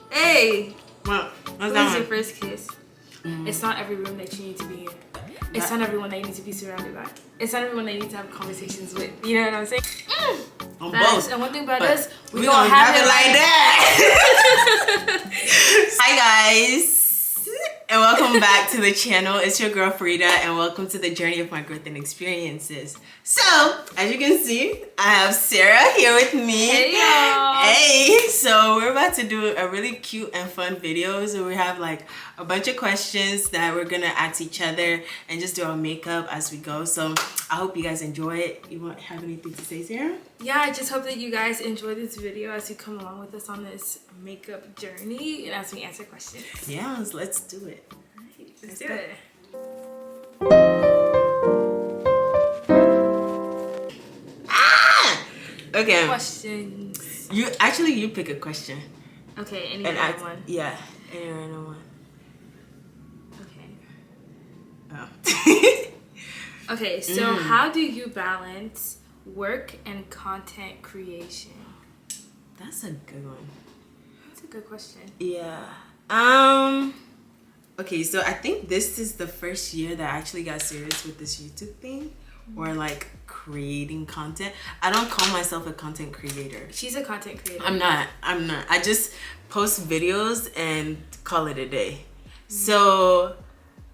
Hey! What? What's Who's your that? first kiss? It's not every room that you need to be in. It's not everyone that you need to be surrounded by. It's not everyone that you need to have conversations with. You know what I'm saying? On Facts. both. And one thing about us, we gonna gonna have it it like that. Hi guys, and welcome back to the channel. It's your girl Frida, and welcome to the journey of my growth and experiences. So, as you can see, I have Sarah here with me. Hey y'all. Hey, so we're about to do a really cute and fun video. So we have like a bunch of questions that we're gonna ask each other and just do our makeup as we go. So I hope you guys enjoy it. You won't have anything to say, Sarah? Yeah, I just hope that you guys enjoy this video as you come along with us on this makeup journey and as we answer questions. Yeah, let's do it. Alright, let's do it. Okay. Questions. You pick a question. Okay, any And random one. Yeah, any random one. Okay. Oh. Okay, so how do you balance work and content creation? That's a good one. That's a good question. Yeah. Okay, so I think this is the first year that I actually got serious with this YouTube thing, or like creating content. I don't call myself a content creator. She's a content creator. I'm not. I just post videos and call it a day. So,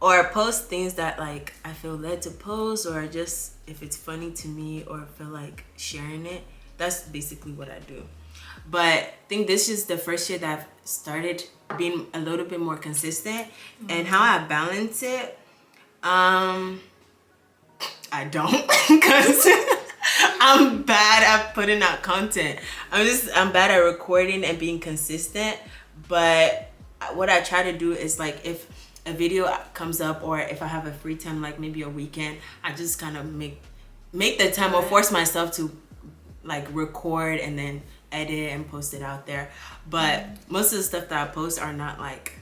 or post things that like I feel led to post, or just if it's funny to me or feel like sharing it. That's basically what I do. But I think this is the first year that I've started being a little bit more consistent. And how I balance it, I don't, because I'm bad at putting out content. I'm bad at recording and being consistent. But what I try to do is like if a video comes up, or if I have a free time, like maybe a weekend, I just kind of make the time or force myself to like record and then edit and post it out there. But most of the stuff that I post are not like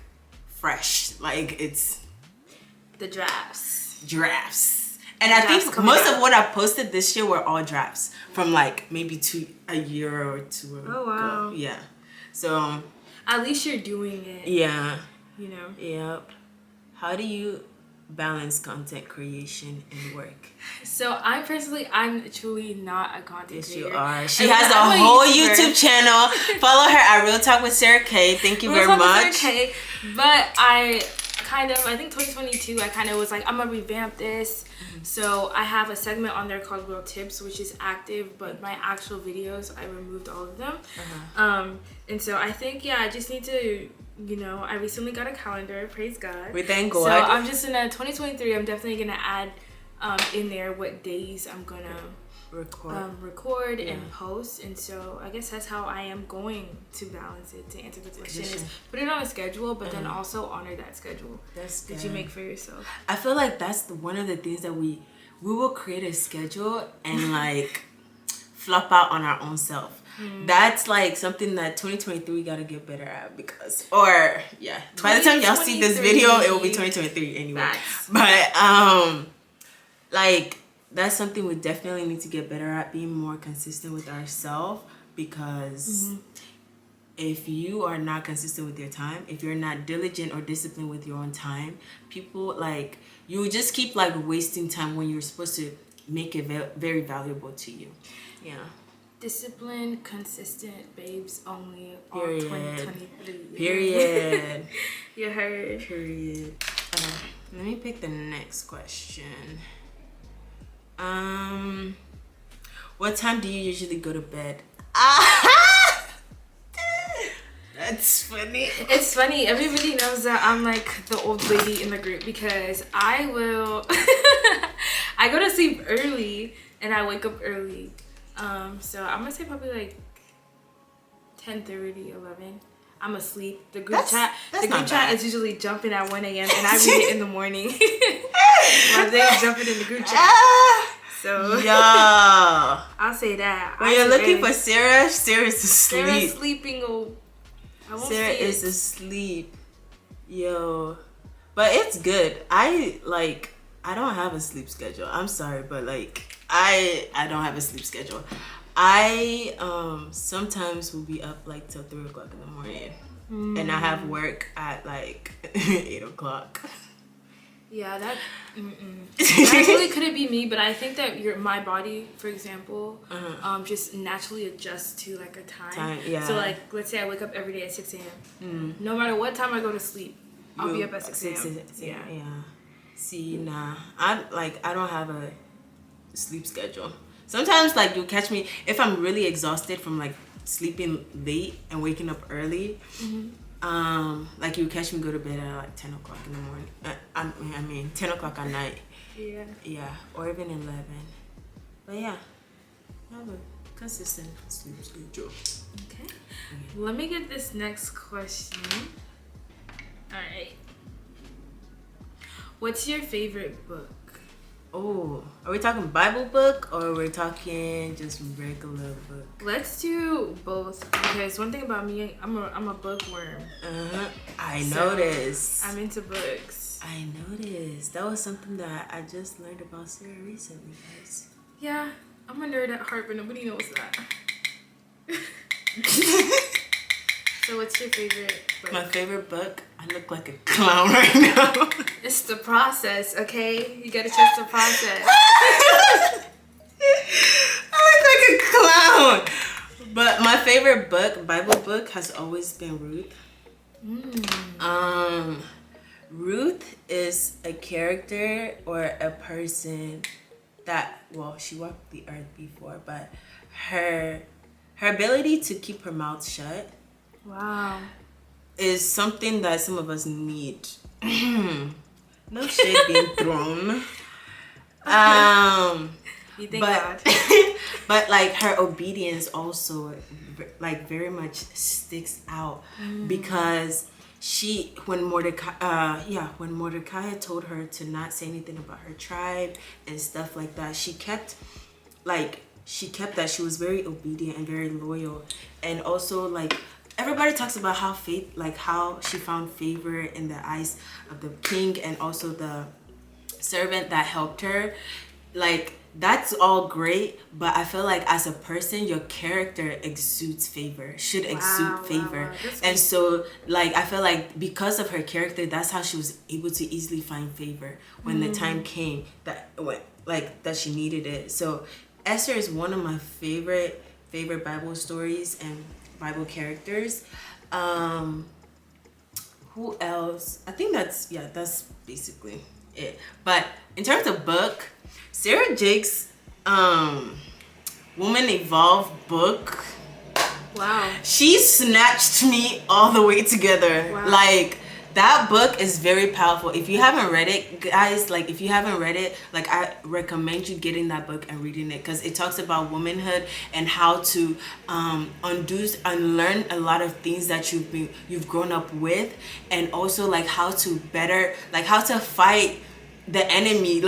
fresh. Like it's The drafts. And I think most out. of what I posted this year were all drafts from like maybe a year or two ago. Oh wow. Yeah. So at least you're doing it. yeah. You know. Yep. How do you balance content creation and work? So I'm truly not a content creator. Yes, you are. She And has a I'm whole YouTuber. YouTube channel. Follow her at Real Talk with Sarah K. Thank you very much. Okay, but I think 2022, I kind of was like, I'm gonna revamp this. So I have a segment on there called Real Tips, which is active, but my actual videos, I removed all of them. And so I think, yeah, I just need to, I recently got a calendar, praise God. We thank God. So I'm just in 2023, I'm definitely gonna add in there what days I'm gonna record and post. And so I guess that's how I am going to balance it, to answer the question, is put it on a schedule, but then also honor that schedule that you make for yourself. I feel like that's one of the things that we will create a schedule and like flop out on our own self. That's like something that 2023 gotta get better at, because by the time y'all see this video, it will be 2023 anyway. Facts. But like that's something we definitely need to get better at, being more consistent with ourselves, because if you are not consistent with your time, if you're not diligent or disciplined with your own time, people like you just keep like wasting time when you're supposed to make it very valuable to you. Yeah. Disciplined, consistent babes only. All Period. 2023. Period. You heard. Period. Let me pick the next question. What time do you usually go to bed? That's funny. It's funny. Everybody knows that I'm like the old lady in the group, because I will I go to sleep early and I wake up early. So I'm gonna say probably like 10:30, 11. I'm asleep. The group chat is usually jumping at 1 a.m. and I read it in the morning. While they're jumping in the group chat. So yeah. I'll say that. When you're looking for Sarah's asleep. Sarah's sleeping. I won't Sarah see is asleep. Yo. But it's good. I don't have a sleep schedule. I'm sorry, but like I don't have a sleep schedule. I sometimes will be up like till 3 o'clock in the morning, and I have work at like 8 o'clock. Yeah, that really couldn't be me, but I think that my body, for example, just naturally adjusts to like a time. Yeah. So like, let's say I wake up every day at 6 a.m. No matter what time I go to sleep, I'll be up at 6 a.m. Yeah. See, nah, I don't have a sleep schedule. Sometimes like you'll catch me if I'm really exhausted from like sleeping late and waking up early. Like you catch me go to bed at like 10 o'clock in the morning. I mean 10 o'clock at night. Yeah, or even 11. But yeah, I have a consistent sleep schedule. Okay. Let me get this next question. All right. What's your favorite book? Oh, are we talking Bible book or we're talking just regular book? Let's do both, because one thing about me, I'm a bookworm. I noticed. I'm into books. I noticed. That was something that I just learned about Sarah recently, guys. Yeah, I'm a nerd at heart, but nobody knows that. So what's your favorite book? My favorite book? I look like a clown right now. It's the process, okay? You gotta trust the process. I look like a clown. But my favorite book, Bible book, has always been Ruth. Ruth is a character or a person that, well, she walked the earth before, but her ability to keep her mouth shut. Wow. Is something that some of us need. No shade being thrown. You think God. But like her obedience also like very much sticks out because when Mordecai had told her to not say anything about her tribe and stuff like that, she kept that. She was very obedient and very loyal, and also like everybody talks about how she found favor in the eyes of the king and also the servant that helped her. Like that's all great, but I feel like as a person, your character exudes favor, should exude favor. Wow. And so like I feel like because of her character, that's how she was able to easily find favor when the time came that she needed it. So Esther is one of my favorite Bible stories and Bible characters. Who else? I think that's basically it. But in terms of book, Sarah Jake's Woman Evolve book. Wow. She snatched me all the way together. Wow. Like that book is very powerful. If you haven't read it, guys, I recommend you getting that book and reading it, because it talks about womanhood and how to unlearn a lot of things that you've grown up with, and also like how to fight the enemy,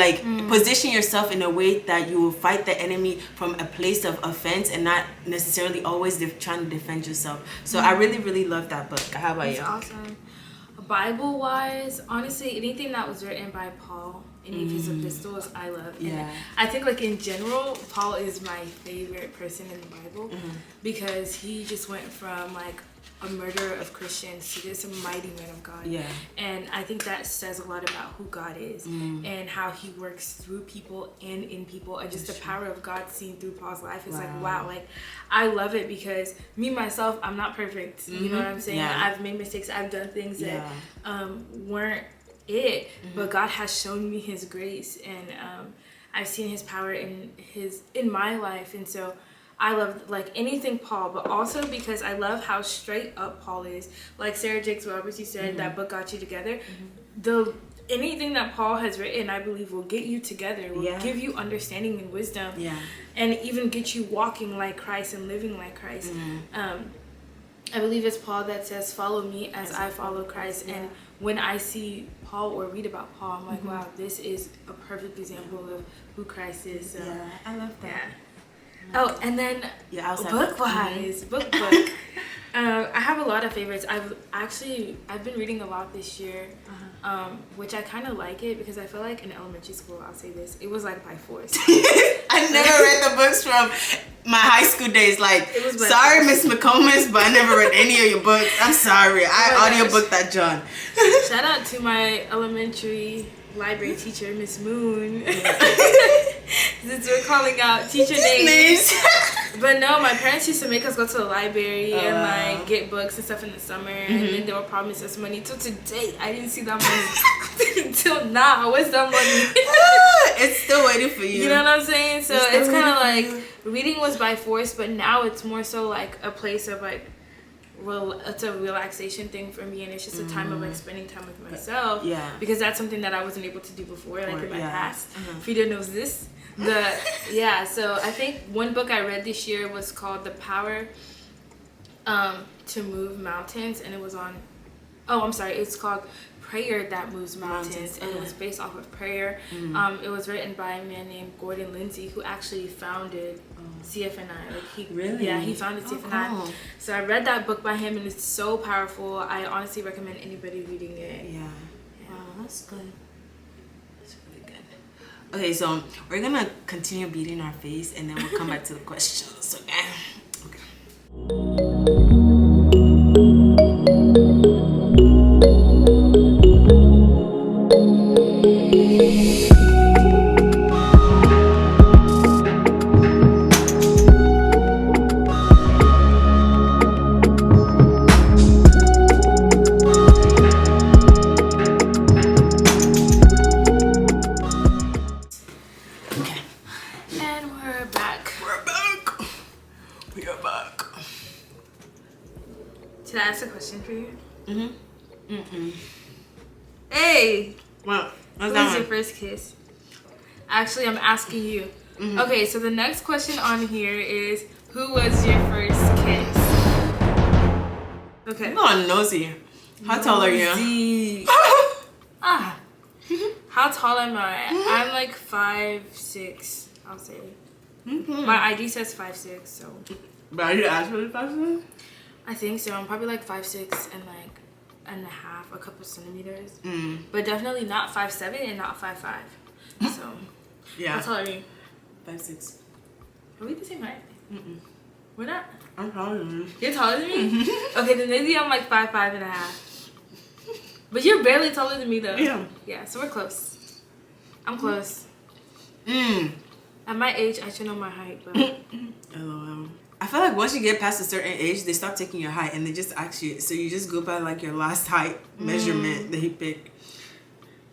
position yourself in a way that you will fight the enemy from a place of offense and not necessarily always trying to defend yourself. So I really, really love that book. How about you? That's awesome. Bible wise, honestly, anything that was written by Paul, any of his epistles, I love. And I think like in general, Paul is my favorite person in the Bible because he just went from like a murderer of Christians to this mighty man of God. Yeah. And I think that says a lot about who God is and how he works through people and in people, and just the power of God seen through Paul's life is like, wow, like I love it, because me myself, I'm not perfect. You know what I'm saying? Yeah. I've made mistakes. I've done things that weren't it, but God has shown me his grace, and I've seen his power in my life. And so I love like anything Paul, but also because I love how straight up Paul is. Like Sarah Jakes Roberts, you said that book got you together. Anything that Paul has written, I believe, will get you together, will give you understanding and wisdom, and even get you walking like Christ and living like Christ. I believe it's Paul that says, "Follow me as I follow Christ." And when I see Paul or read about Paul, I'm like, wow, this is a perfect example of who Christ is. So, I love that. Yeah. Oh, and then book-wise, book. I have a lot of favorites. I've been reading a lot this year, which I kind of like it, because I feel like in elementary school, I'll say this, it was like by force. I never read the books from my high school days. Like, sorry, Miss McComas, but I never read any of your books. I'm sorry. I audiobooked that John. Shout out to my elementary library teacher, Miss Moon. Since we're calling out teacher names. But no, my parents used to make us go to the library and like get books and stuff in the summer, and then they would promise us money. Till today, I didn't see that money. Until now, where's that money? It's still waiting for you. You know what I'm saying? So it's kind of like reading was by force, but now it's more so like a place of like, it's a relaxation thing for me, and it's just a time of like spending time with myself. Yeah. Because that's something that I wasn't able to do before, like in my past. Frida knows this. So I think one book I read this year was called The Power to Move Mountains, and it was on, it's called Prayer That Moves Mountains, and it was based off of prayer. It was written by a man named Gordon Lindsay, who actually founded CFNI. Like he founded CFNI. Cool. So I read that book by him, and it's so powerful. I honestly recommend anybody reading it. Yeah. Wow, that's good. That's really good. Okay, so we're gonna continue beating our face, and then we'll come back to the questions. Okay. Should I ask a question for you? Hey! Well, who was your first kiss? Actually, I'm asking you. Okay, so the next question on here is, who was your first kiss? Okay. I'm not nosy. How tall are you? How tall am I? I'm like 5'6", I'll say. My ID says 5'6", so. But are you actually 5'6"? I think so. I'm probably like 5'6" and like a couple centimeters. But definitely not 5'7" and not 5'5". So. Yeah. How tall are you? 5'6". Are we the same height? We're not. I'm taller than you. You're taller than me? Okay, then maybe I'm like 5'5" and a half. But you're barely taller than me though. Yeah. Yeah, so we're close. I'm close. At my age, I should know my height, but. LOL. I feel like once you get past a certain age, they stop taking your height and they just ask you. So you just go by like your last height measurement that you pick.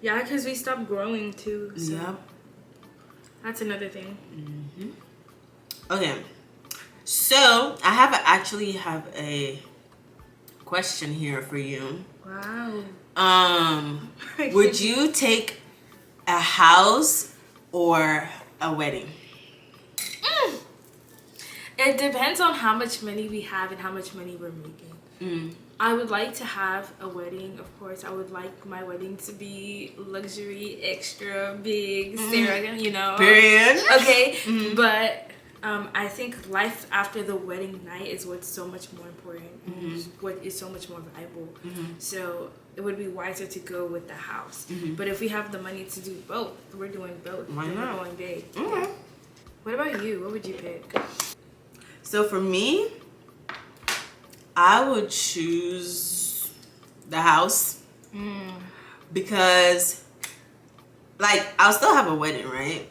Yeah, because we stopped growing too. So yep. That's another thing. Okay. So I actually have a question here for you. Wow. Would you take a house or a wedding? It depends on how much money we have and how much money we're making. I would like to have a wedding, of course. I would like my wedding to be luxury, extra big, Sarah, you know. Period. Okay, but I think life after the wedding night is what's so much more important, what is so much more valuable. So it would be wiser to go with the house. But if we have the money to do both, we're doing both. Why not? We're going big. Yeah. What about you? What would you pick? So for me, I would choose the house because, like, I'll still have a wedding, right?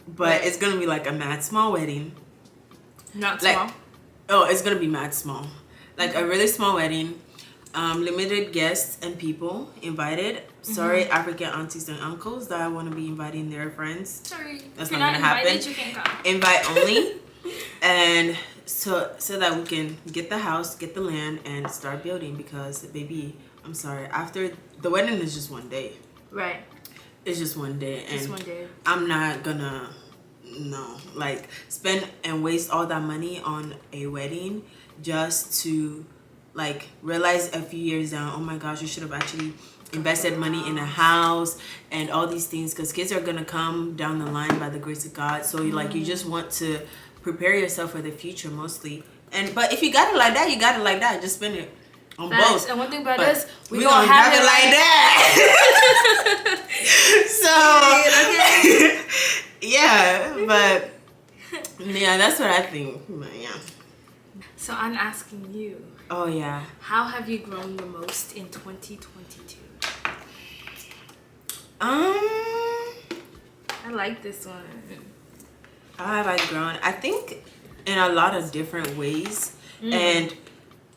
But it's gonna be like a mad small wedding. Not small? Oh, it's gonna be mad small. Like a really small wedding. Limited guests and people invited. Sorry, African aunties and uncles that I want to be inviting their friends. Sorry, that's not gonna happen. You can't come. Invite only, and so that we can get the house, get the land, and start building. Because, baby, I'm sorry. After the wedding is just one day. Right. It's just one day, and just one day. I'm not gonna spend and waste all that money on a wedding just to realize a few years down, oh my gosh, you should have actually invested money in a house and all these things, because kids are gonna come down the line by the grace of God. So you just want to prepare yourself for the future mostly. But if you got it like that, you got it like that. Just spend it on both. And one thing about us, we don't have it like that. So yeah, but Yeah, that's what I think. But yeah. So I'm asking you. Oh yeah. How have you grown the most in 2022? I like this one. How have I grown? I think in a lot of different ways. And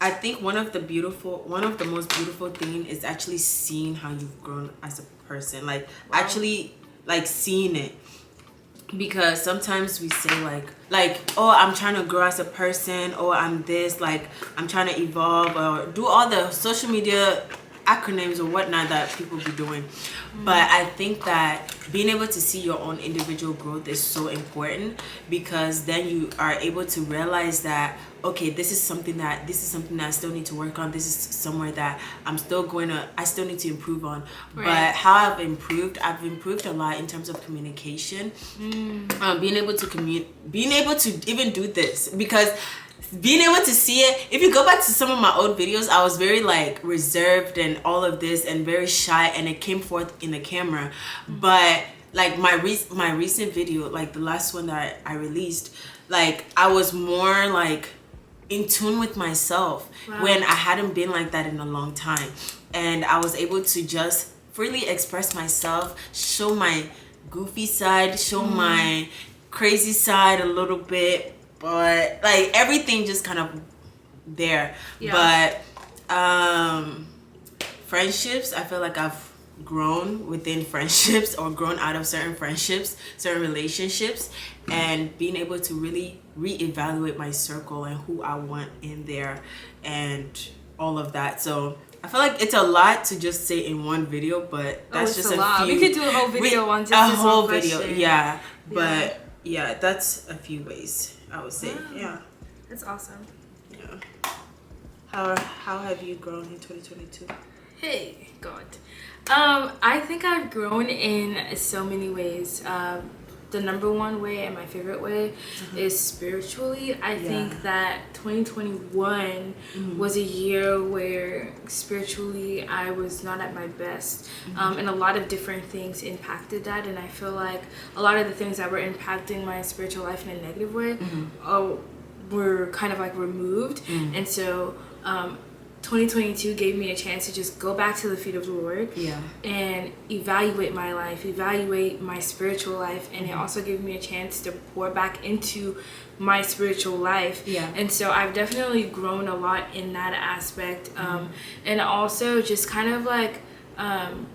I think one of the most beautiful thing is actually seeing how you've grown as a person. Like actually like seeing it. Because sometimes we say like, oh, I'm trying to grow as a person, or I'm this, like I'm trying to evolve, or do all the social media acronyms or whatnot that people be doing. But I think that being able to see your own individual growth is so important, because then you are able to realize that, okay, this is something that I still need to work on. This is somewhere that I still need to improve on. Right. But how I've improved a lot in terms of communication. Being able to even do this, because being able to see it, if you go back to some of my old videos, I was very like reserved and all of this and very shy, and it came forth in the camera. But like my recent video, like the last one that I released, like I was more like in tune with myself. Wow. When I hadn't been like that in a long time, and I was able to just freely express myself, show my goofy side, show my crazy side a little bit, but like everything just kind of there. Yeah. But friendships, I feel like I've grown within friendships, or grown out of certain friendships, certain relationships, and being able to really reevaluate my circle and who I want in there and all of that. So I feel like it's a lot to just say in one video, but that's just a lot. We could do a whole video on just a this whole one video. question. Yeah. But yeah, that's a few ways I would say. Wow. Yeah. That's awesome. Yeah. How have you grown in 2022? Hey, God. I think I've grown in so many ways. The number one way and my favorite way is spiritually. I think that 2021 was a year where spiritually I was not at my best, and a lot of different things impacted that, and I feel like a lot of the things that were impacting my spiritual life in a negative way were kind of like removed. And so 2022 gave me a chance to just go back to the feet of the Lord and evaluate my life, evaluate my spiritual life, and it also gave me a chance to pour back into my spiritual life. And so I've definitely grown a lot in that aspect, and also just kind of like I've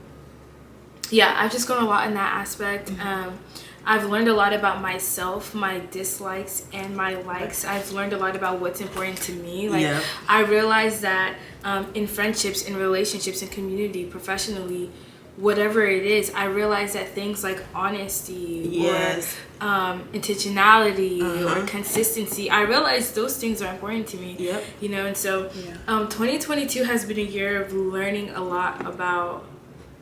just grown a lot in that aspect. I've learned a lot about myself, my dislikes and my likes. I've learned a lot about what's important to me. Like I realized that in friendships, in relationships, in community, professionally, whatever it is, I realized that things like honesty or intentionality or consistency, I realized those things are important to me. You know, and so 2022 has been a year of learning a lot about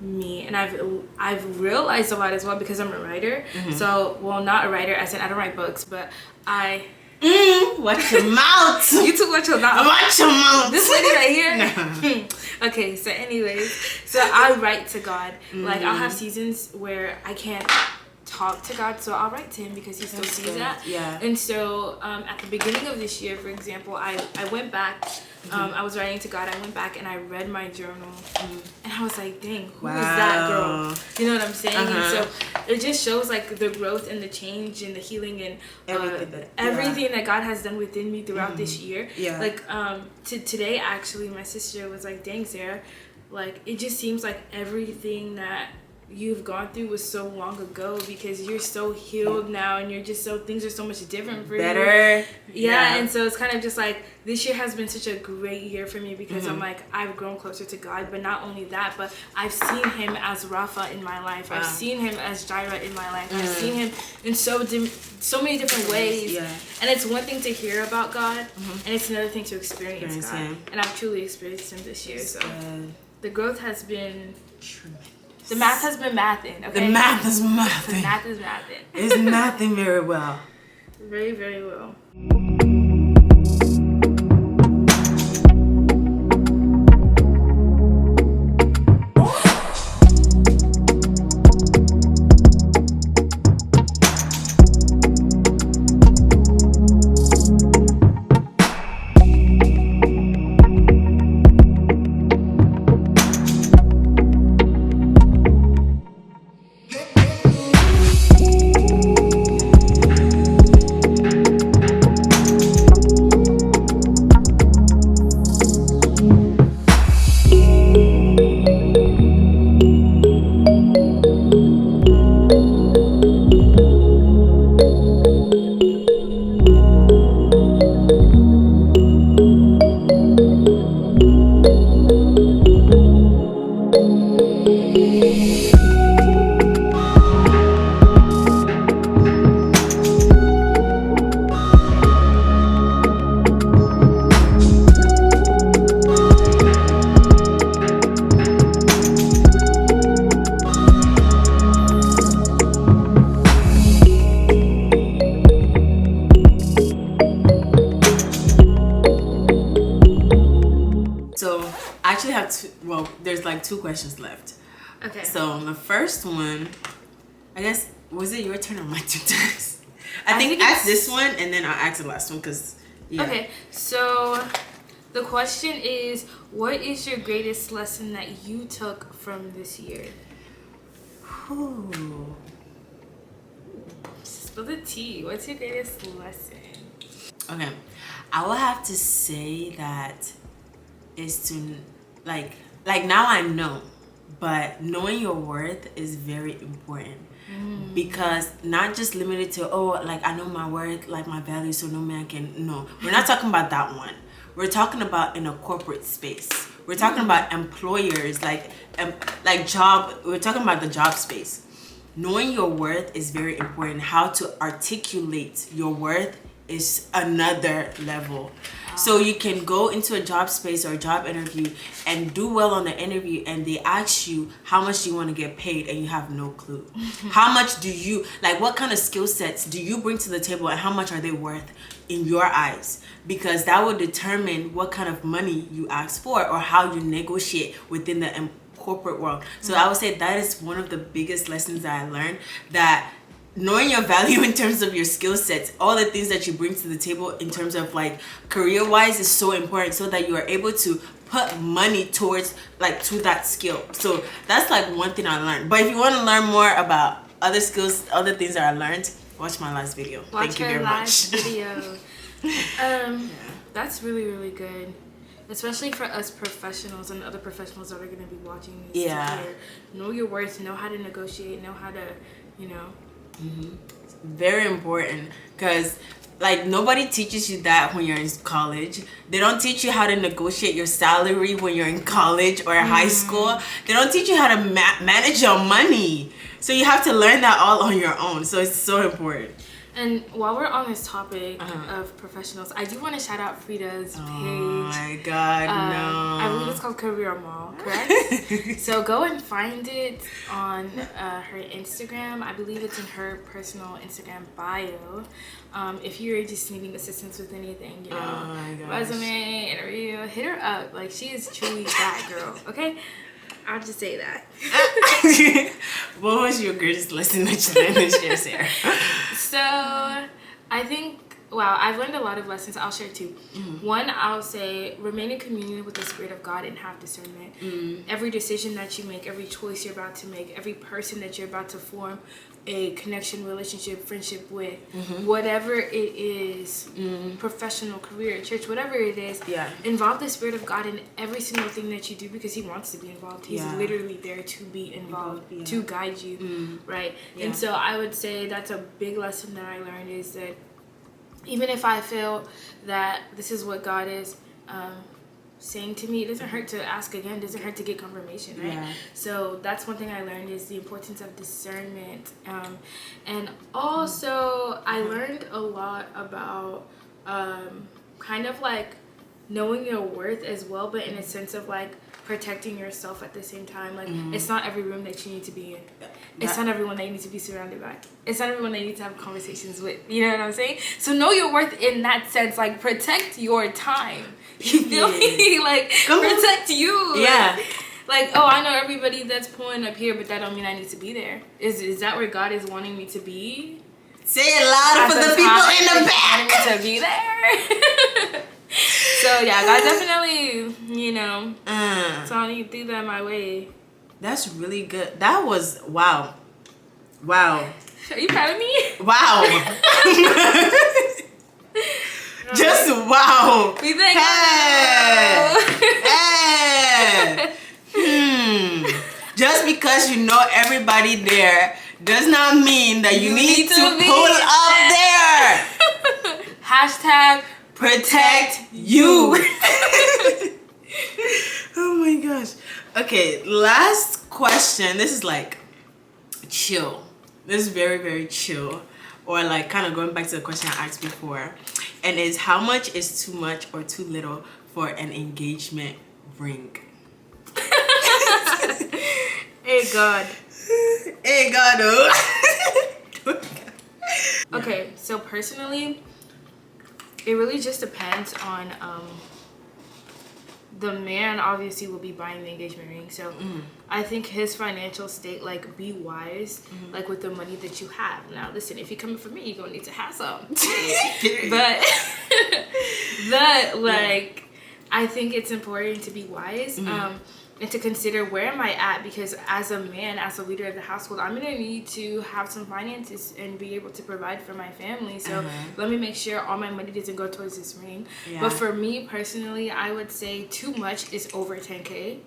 me, and I've realized a lot as well, because I'm a writer. So, well, not a writer as in I don't write books, but I watch your mouth. You too, watch your mouth. Watch your mouth. This lady right here. Okay, so anyways, so I write to God. Like I'll have seasons where I can't talk to God, so I'll write to him because he still sees that. And so at the beginning of this year, for example, I went back. I was writing to God. I went back and I read my journal, and I was like, dang, who is that girl? You know what I'm saying? And so it just shows like the growth and the change and the healing and everything that God has done within me throughout this year. Like today, actually, my sister was like, dang, Sarah, like it just seems like everything that you've gone through was so long ago, because you're so healed now, and you're just so, things are so much different for you. And so it's kind of just like this year has been such a great year for me, because I'm like, I've grown closer to God, but not only that, but I've seen him as Rapha in my life. I've seen him as Jireh in my life. I've seen him in so many different ways. And it's one thing to hear about God, and it's another thing to experience God. And I've truly experienced him this year. So the growth has been tremendous. The math has been mathing, okay? The math is mathing. The math is mathing. It's mathing very well. Very, very well. I actually have two. Well, there's like 2 questions left. Okay. So the first one, I guess, was it your turn or my 2 turns? I think ask this one and then I'll ask the last one because yeah. Okay. So the question is, what is your greatest lesson that you took from this year? Ooh. Spill the tea. What's your greatest lesson? Okay, I will have to say that is to like now I know, but knowing your worth is very important. Because not just limited to, oh, like I know my worth, like my value, so no man can. No, we're not talking about that one. We're talking about in a corporate space. We're talking about employers, like job. We're talking about the job space. Knowing your worth is very important. How to articulate your worth is another level. So you can go into a job space or a job interview and do well on the interview, and they ask you how much do you want to get paid, and you have no clue. How much do you, like, what kind of skill sets do you bring to the table, and how much are they worth in your eyes? Because that will determine what kind of money you ask for or how you negotiate within the corporate world. So I would say that is one of the biggest lessons that I learned, that knowing your value in terms of your skill sets, all the things that you bring to the table in terms of like career wise is so important, so that you are able to put money towards like to that skill. So that's like one thing I learned. But if you want to learn more about other skills, other things that I learned, watch my last video. Watch Thank you very last much. video. That's really, really good. Especially for us professionals and other professionals that are going to be watching this. Yeah. Know your worth, know how to negotiate, know how to, you know. Very important, because like nobody teaches you that when you're in college. They don't teach you how to negotiate your salary when you're in college or high school. They don't teach you how to manage your money. So you have to learn that all on your own. So it's so important. And while we're on this topic of professionals, I do want to shout out Frida's page. Oh my God, no. I believe it's called Career Mall, correct? So go and find it on her Instagram. I believe it's in her personal Instagram bio. If you're just needing assistance with anything, you know, resume, interview, hit her up. Like, she is truly that girl, okay? I'll just say that. What was your greatest lesson that you learned this year, Sarah? So, I think, wow, I've learned a lot of lessons. I'll share 2. One, I'll say, remain in communion with the Spirit of God and have discernment. Every decision that you make, every choice you're about to make, every person that you're about to form a connection, relationship, friendship with, whatever it is, professional, career, church, whatever it is, involve the Spirit of God in every single thing that you do, because He wants to be involved. He's literally there to be involved, to guide you, right? And so I would say that's a big lesson that I learned, is that even if I feel that this is what God is saying to me, it doesn't hurt to ask again, it doesn't hurt to get confirmation, right? So that's one thing I learned, is the importance of discernment. And also I learned a lot about kind of like knowing your worth as well, but in a sense of like protecting yourself at the same time. Like, it's not every room that you need to be in. It's not everyone that you need to be surrounded by. It's not everyone that you need to have conversations with. You know what I'm saying? So know your worth in that sense. Like, protect your time. You feel me? Like, protect you. Yeah. Like, oh, I know everybody that's pulling up here, but that don't mean I need to be there. Is that where God is wanting me to be? Say it louder for the people in the back. To be there. So yeah, God definitely, you know, telling you do that my way. That's really good. That was wow. Are you proud of me? Wow. Just wow. We thank Hey. Just because you know everybody there does not mean that you need to pull up there. Hashtag protect you. Oh my gosh. Okay, last question. This is like chill. This is very, very chill. Or like kind of going back to the question I asked before. And is, how much is too much or too little for an engagement ring? Hey God. Hey God. Okay, so personally, it really just depends on the man obviously will be buying the engagement ring. So I think his financial state, like, be wise, like, with the money that you have. Now, listen, if you're coming for me, you're going to need to have some. but, like, I think it's important to be wise. And to consider, where am I at? Because as a man, as a leader of the household, I'm going to need to have some finances and be able to provide for my family. So let me make sure all my money doesn't go towards this ring. But for me personally, I would say too much is over 10K.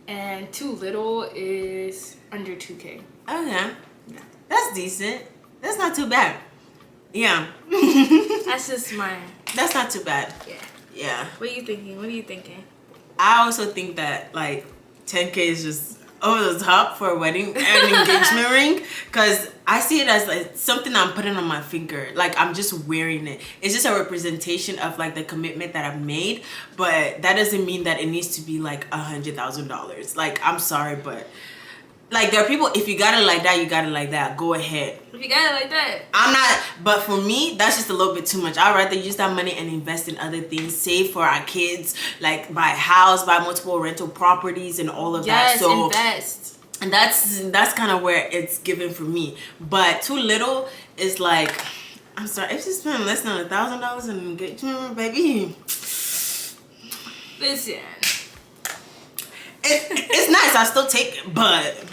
And too little is under 2K. Okay. Yeah. That's decent. That's not too bad. Yeah. That's just mine. That's not too bad. Yeah. Yeah. What are you thinking? What are you thinking? I also think that like 10K is just over the top for a wedding and engagement ring, because I see it as like something I'm putting on my finger. Like, I'm just wearing it. It's just a representation of like the commitment that I've made, but that doesn't mean that it needs to be like $100,000. Like, I'm sorry, but like, there are people, if you got it like that, you got it like that. Go ahead. If you got it like that. I'm not, but for me, that's just a little bit too much. I'd rather use that money and invest in other things, save for our kids, like buy a house, buy multiple rental properties and all of that. So invest. And that's kind of where it's given for me. But too little is like, I'm sorry, if you spend less than $1,000 in an engagement, baby. Listen. It's nice, I still take it, but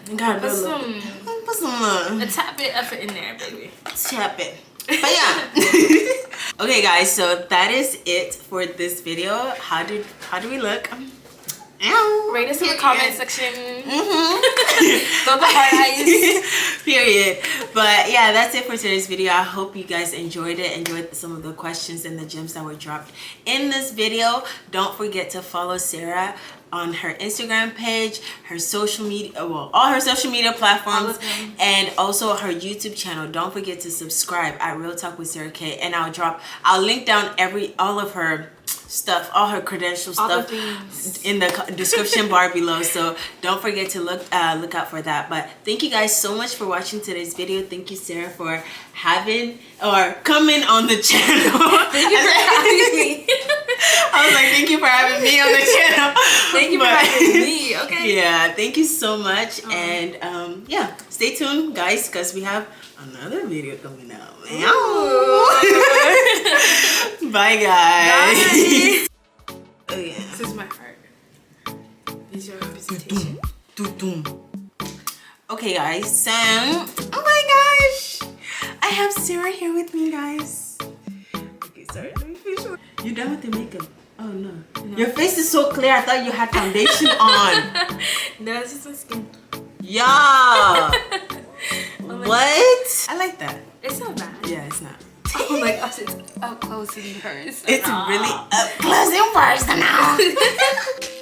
you gotta Put some a tap bit effort in there, baby. Tap it. But yeah. Okay guys, so that is it for this video. How do we look? Rate us in the comment section. Throw the heart eyes. Period. But yeah, that's it for today's video. I hope you guys enjoyed it. Enjoyed some of the questions and the gems that were dropped in this video. Don't forget to follow Sarah on her Instagram page, her social media, well, all her social media platforms, and also her YouTube channel. Don't forget to subscribe at Real Talk with Sarah K. And I'll link down all of her stuff, all her credential stuff in the description bar below, so don't forget to look out for that. But thank you guys so much for watching today's video. Thank you, Sarah, for coming on the channel. Thank you for having me. I was like, thank you for having me on the channel. Thank you for having me. Okay. Yeah, thank you so much. And yeah, stay tuned guys, because we have another video coming out. Bye guys. Bye. Oh yeah. This is my heart. These are representation. Okay guys, so oh my gosh, I have Sarah here with me, guys. Okay, sorry, let me finish. You done with the makeup? Oh no. Your face is so clear. I thought you had foundation on. No, it's just my skin. Yeah. What? I like that. It's not bad. Yeah, it's not. Oh my gosh, it's up close and personal. It's really up close and personal.